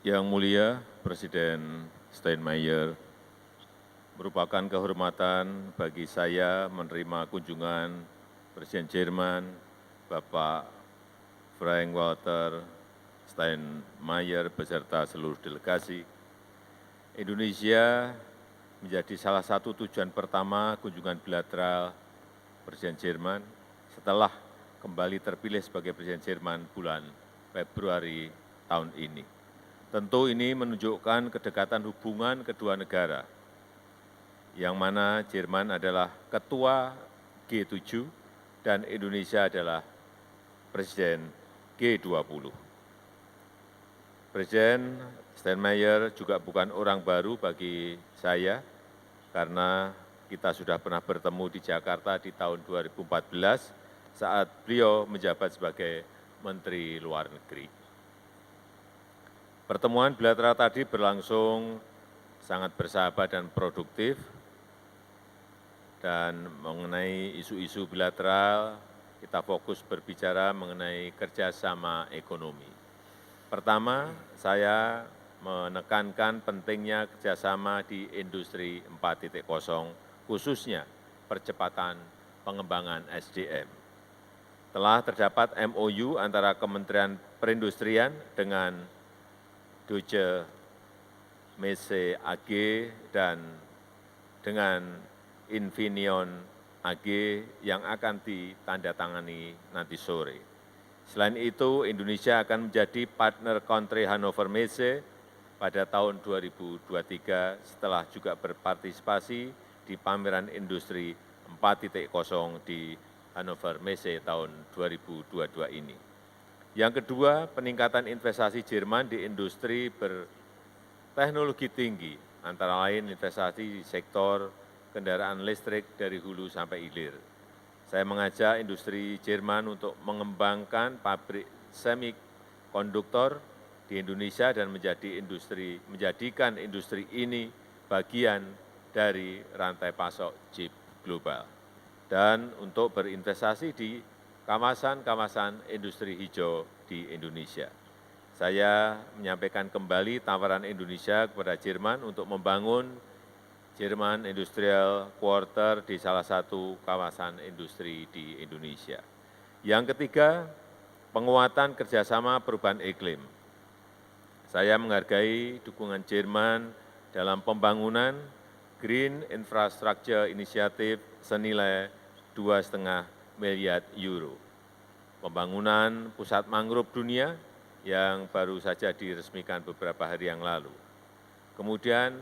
Yang mulia Presiden Steinmeier, merupakan kehormatan bagi saya menerima kunjungan Presiden Jerman, Bapak Frank-Walter Steinmeier beserta seluruh delegasi. Indonesia menjadi salah satu tujuan pertama kunjungan bilateral Presiden Jerman setelah kembali terpilih sebagai Presiden Jerman bulan Februari tahun ini. Tentu ini menunjukkan kedekatan hubungan kedua negara, yang mana Jerman adalah ketua G7 dan Indonesia adalah Presiden G20. Presiden Steinmeier juga bukan orang baru bagi saya, karena kita sudah pernah bertemu di Jakarta di tahun 2014 saat beliau menjabat sebagai Menteri Luar Negeri. Pertemuan bilateral tadi berlangsung sangat bersahabat dan produktif, dan mengenai isu-isu bilateral, kita fokus berbicara mengenai kerjasama ekonomi. Pertama, saya menekankan pentingnya kerjasama di industri 4.0, khususnya percepatan pengembangan SDM. Telah terdapat MOU antara Kementerian Perindustrian dengan Deutsche Messe AG dan dengan Infineon AG yang akan ditandatangani nanti sore. Selain itu, Indonesia akan menjadi partner country Hannover Messe pada tahun 2023 setelah juga berpartisipasi di pameran industri 4.0 di Hannover Messe tahun 2022 ini. Yang kedua, peningkatan investasi Jerman di industri berteknologi tinggi, antara lain investasi di sektor kendaraan listrik dari hulu sampai hilir. Saya mengajak industri Jerman untuk mengembangkan pabrik semikonduktor di Indonesia dan menjadikan industri ini bagian dari rantai pasok chip global, dan untuk berinvestasi di kawasan-kawasan industri hijau di Indonesia. Saya menyampaikan kembali tawaran Indonesia kepada Jerman untuk membangun Jerman Industrial Quarter di salah satu kawasan industri di Indonesia. Yang ketiga, penguatan kerjasama perubahan iklim. Saya menghargai dukungan Jerman dalam pembangunan Green Infrastructure Initiative senilai 2,5 miliar euro. Pembangunan pusat mangrove dunia yang baru saja diresmikan beberapa hari yang lalu. Kemudian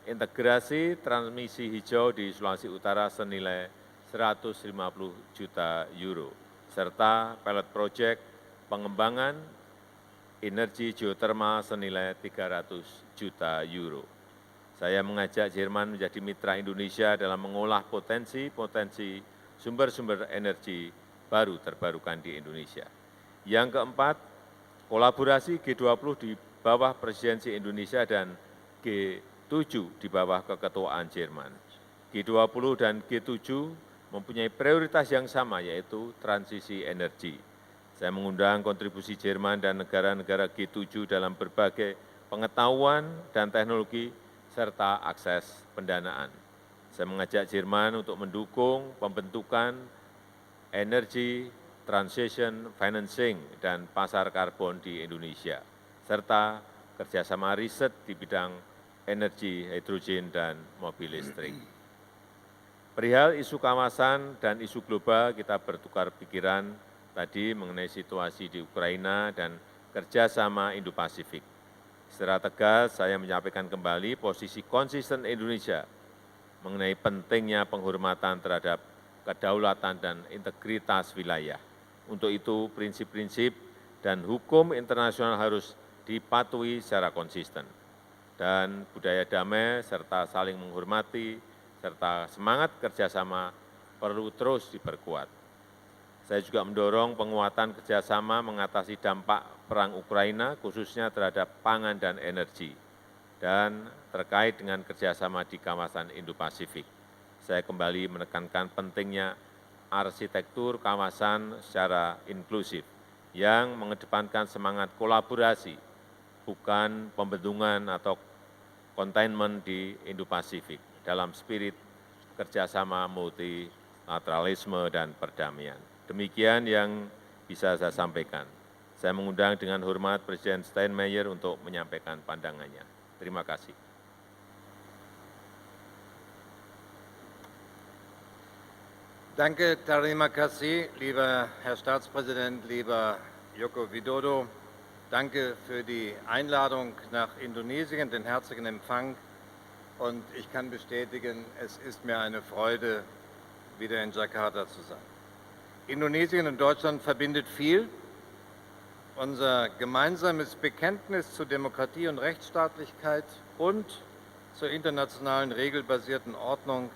integrasi transmisi hijau di Sulawesi Utara senilai 150 juta euro, serta pilot project pengembangan energi geotermal senilai 300 juta euro. Saya mengajak Jerman menjadi mitra Indonesia dalam mengolah potensi sumber-sumber energi baru terbarukan di Indonesia. Yang keempat, kolaborasi G20 di bawah presidensi Indonesia dan G7 di bawah keketuaan Jerman. G20 dan G7 mempunyai prioritas yang sama, yaitu transisi energi. Saya mengundang kontribusi Jerman dan negara-negara G7 dalam berbagai pengetahuan dan teknologi serta akses pendanaan. Saya mengajak Jerman untuk mendukung pembentukan energy transition financing dan pasar karbon di Indonesia, serta kerjasama riset di bidang energi hidrogen dan mobil listrik. Perihal isu kawasan dan isu global, kita bertukar pikiran tadi mengenai situasi di Ukraina dan kerjasama Indo-Pasifik. Secara tegas, saya menyampaikan kembali posisi konsisten Indonesia mengenai pentingnya penghormatan terhadap kedaulatan dan integritas wilayah. Untuk itu, prinsip-prinsip dan hukum internasional harus dipatuhi secara konsisten. Dan budaya damai serta saling menghormati, serta semangat kerjasama perlu terus diperkuat. Saya juga mendorong penguatan kerjasama mengatasi dampak perang Ukraina, khususnya terhadap pangan dan energi, dan terkait dengan kerjasama di kawasan Indo-Pasifik. Saya kembali menekankan pentingnya arsitektur kawasan secara inklusif yang mengedepankan semangat kolaborasi bukan pembendungan atau containment di Indo-Pasifik dalam spirit kerjasama multilateralisme dan perdamaian. Demikian yang bisa saya sampaikan. Saya mengundang dengan hormat Presiden Steinmeier untuk menyampaikan pandangannya. Terima kasih. Danke, terima kasih, lieber Herr Staatspräsident, lieber Joko Widodo. Danke für die Einladung nach Indonesien, den herzlichen Empfang. Und ich kann bestätigen, es ist mir eine Freude, wieder in Jakarta zu sein. Indonesien und Deutschland verbindet viel. Unser gemeinsames Bekenntnis zu Demokratie und Rechtsstaatlichkeit und zur internationalen regelbasierten Ordnung,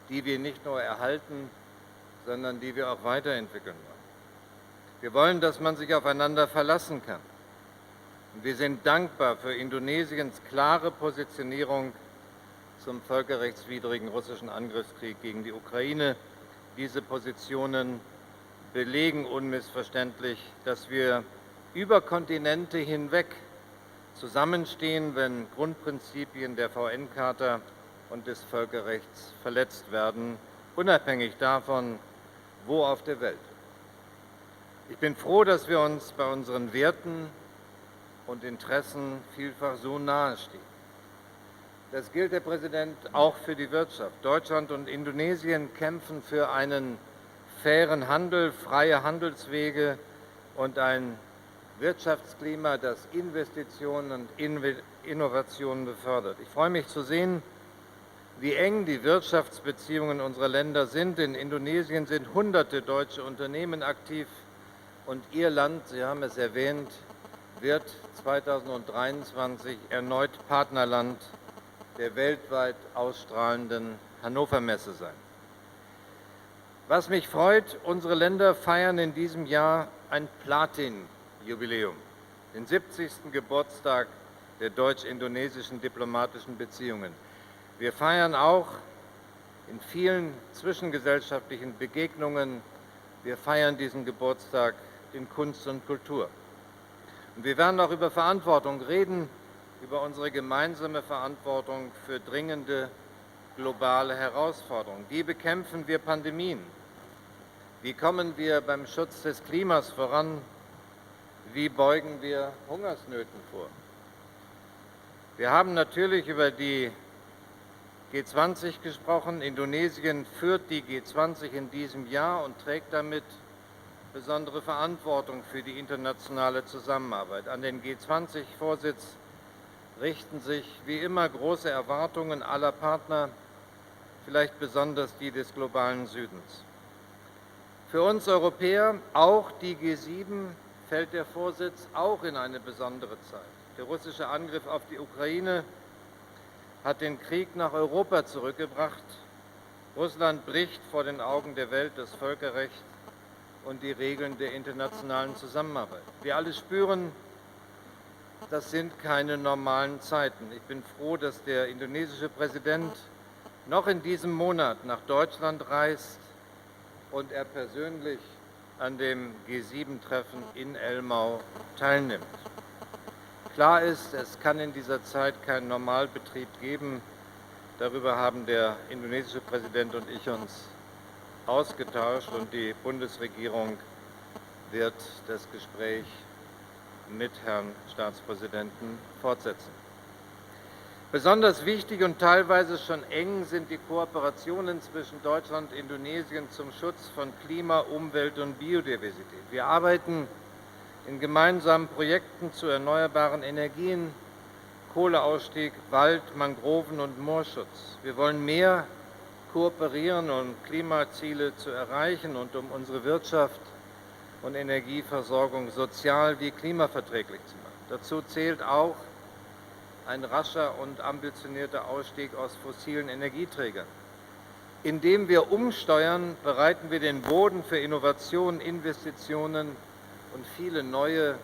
die wir nicht nur erhalten, sondern die wir auch weiterentwickeln wollen. Wir wollen, dass man sich aufeinander verlassen kann. Und wir sind dankbar für Indonesiens klare Positionierung zum völkerrechtswidrigen russischen Angriffskrieg gegen die Ukraine. Diese Positionen belegen unmissverständlich, dass wir über Kontinente hinweg zusammenstehen, wenn Grundprinzipien der VN-Charta und des Völkerrechts verletzt werden, unabhängig davon, wo auf der Welt. Ich bin froh, dass wir uns bei unseren Werten und Interessen vielfach so nahe stehen. Das gilt, Herr Präsident, auch für die Wirtschaft. Deutschland und Indonesien kämpfen für einen fairen Handel, freie Handelswege und ein Wirtschaftsklima, das Investitionen und Innovationen befördert. Ich freue mich zu sehen, wie eng die Wirtschaftsbeziehungen unserer Länder sind. In Indonesien sind hunderte deutsche Unternehmen aktiv und Ihr Land, Sie haben es erwähnt, wird 2023 erneut Partnerland der weltweit ausstrahlenden Hannover Messe sein. Was mich freut, unsere Länder feiern in diesem Jahr ein Platin-Jubiläum, den 70. Geburtstag der deutsch-indonesischen diplomatischen Beziehungen. Wir feiern auch in vielen zwischengesellschaftlichen Begegnungen, wir feiern diesen Geburtstag in Kunst und Kultur. Und wir werden auch über Verantwortung reden, über unsere gemeinsame Verantwortung für dringende globale Herausforderungen. Wie bekämpfen wir Pandemien? Wie kommen wir beim Schutz des Klimas voran? Wie beugen wir Hungersnöten vor? Wir haben natürlich über die G20 gesprochen. Indonesien führt die G20 in diesem Jahr und trägt damit besondere Verantwortung für die internationale Zusammenarbeit. An den G20-Vorsitz richten sich wie immer große Erwartungen aller Partner, vielleicht besonders die des globalen Südens. Für uns Europäer, auch die G7, fällt der Vorsitz auch in eine besondere Zeit. Der russische Angriff auf die Ukraine hat den Krieg nach Europa zurückgebracht. Russland bricht vor den Augen der Welt das Völkerrecht und die Regeln der internationalen Zusammenarbeit. Wir alle spüren, das sind keine normalen Zeiten. Ich bin froh, dass der indonesische Präsident noch in diesem Monat nach Deutschland reist und er persönlich an dem G7-Treffen in Elmau teilnimmt. Klar ist, es kann in dieser Zeit keinen Normalbetrieb geben. Darüber haben der indonesische Präsident und ich uns ausgetauscht und die Bundesregierung wird das Gespräch mit Herrn Staatspräsidenten fortsetzen. Besonders wichtig und teilweise schon eng sind die Kooperationen zwischen Deutschland und Indonesien zum Schutz von Klima, Umwelt und Biodiversität. Wir arbeiten in gemeinsamen Projekten zu erneuerbaren Energien, Kohleausstieg, Wald-, Mangroven- und Moorschutz. Wir wollen mehr kooperieren, um Klimaziele zu erreichen und um unsere Wirtschaft und Energieversorgung sozial wie klimaverträglich zu machen. Dazu zählt auch ein rascher und ambitionierter Ausstieg aus fossilen Energieträgern. Indem wir umsteuern, bereiten wir den Boden für Innovation, Investitionen und viele neue,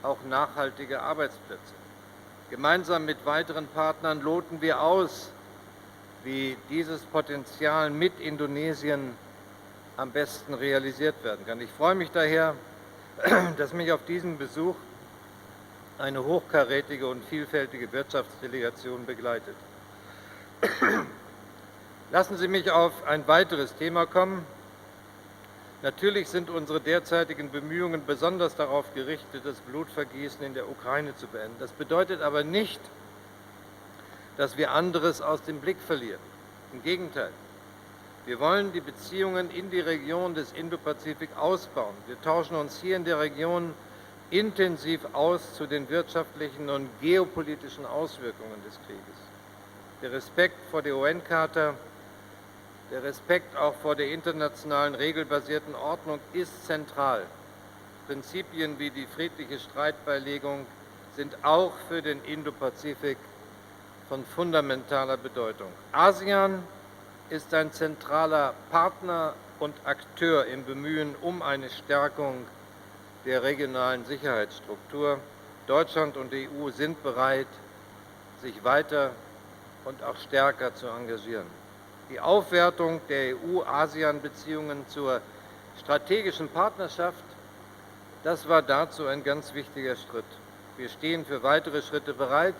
auch nachhaltige Arbeitsplätze. Gemeinsam mit weiteren Partnern loten wir aus, wie dieses Potenzial mit Indonesien am besten realisiert werden kann. Ich freue mich daher, dass mich auf diesem Besuch eine hochkarätige und vielfältige Wirtschaftsdelegation begleitet. Lassen Sie mich auf ein weiteres Thema kommen. Natürlich sind unsere derzeitigen Bemühungen besonders darauf gerichtet, das Blutvergießen in der Ukraine zu beenden. Das bedeutet aber nicht, dass wir anderes aus dem Blick verlieren. Im Gegenteil. Wir wollen die Beziehungen in die Region des Indopazifik ausbauen. Wir tauschen uns hier in der Region intensiv aus zu den wirtschaftlichen und geopolitischen Auswirkungen des Krieges. Der Respekt vor der UN-Charta, der Respekt auch vor der internationalen regelbasierten Ordnung ist zentral. Prinzipien wie die friedliche Streitbeilegung sind auch für den Indopazifik von fundamentaler Bedeutung. ASEAN ist ein zentraler Partner und Akteur im Bemühen um eine Stärkung der regionalen Sicherheitsstruktur. Deutschland und die EU sind bereit, sich weiter und auch stärker zu engagieren. Die Aufwertung der EU-ASEAN-Beziehungen zur strategischen Partnerschaft, das war dazu ein ganz wichtiger Schritt. Wir stehen für weitere Schritte bereit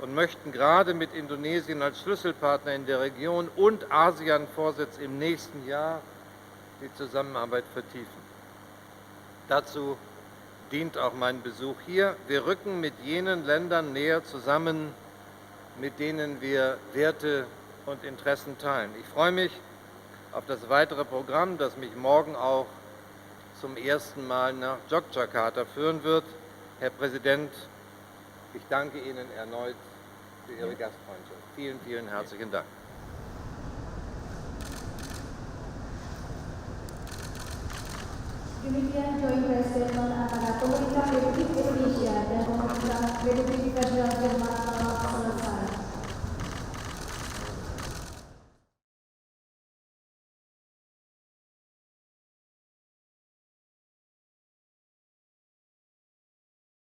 und möchten gerade mit Indonesien als Schlüsselpartner in der Region und ASEAN-Vorsitz im nächsten Jahr die Zusammenarbeit vertiefen. Dazu dient auch mein Besuch hier. Wir rücken mit jenen Ländern näher zusammen, mit denen wir Werte und Interessen teilen. Ich freue mich auf das weitere Programm, das mich morgen auch zum ersten Mal nach Yogyakarta führen wird. Herr Präsident, ich danke Ihnen erneut für Ihre Gastfreundschaft. Vielen, vielen herzlichen Dank. Demikian Joint President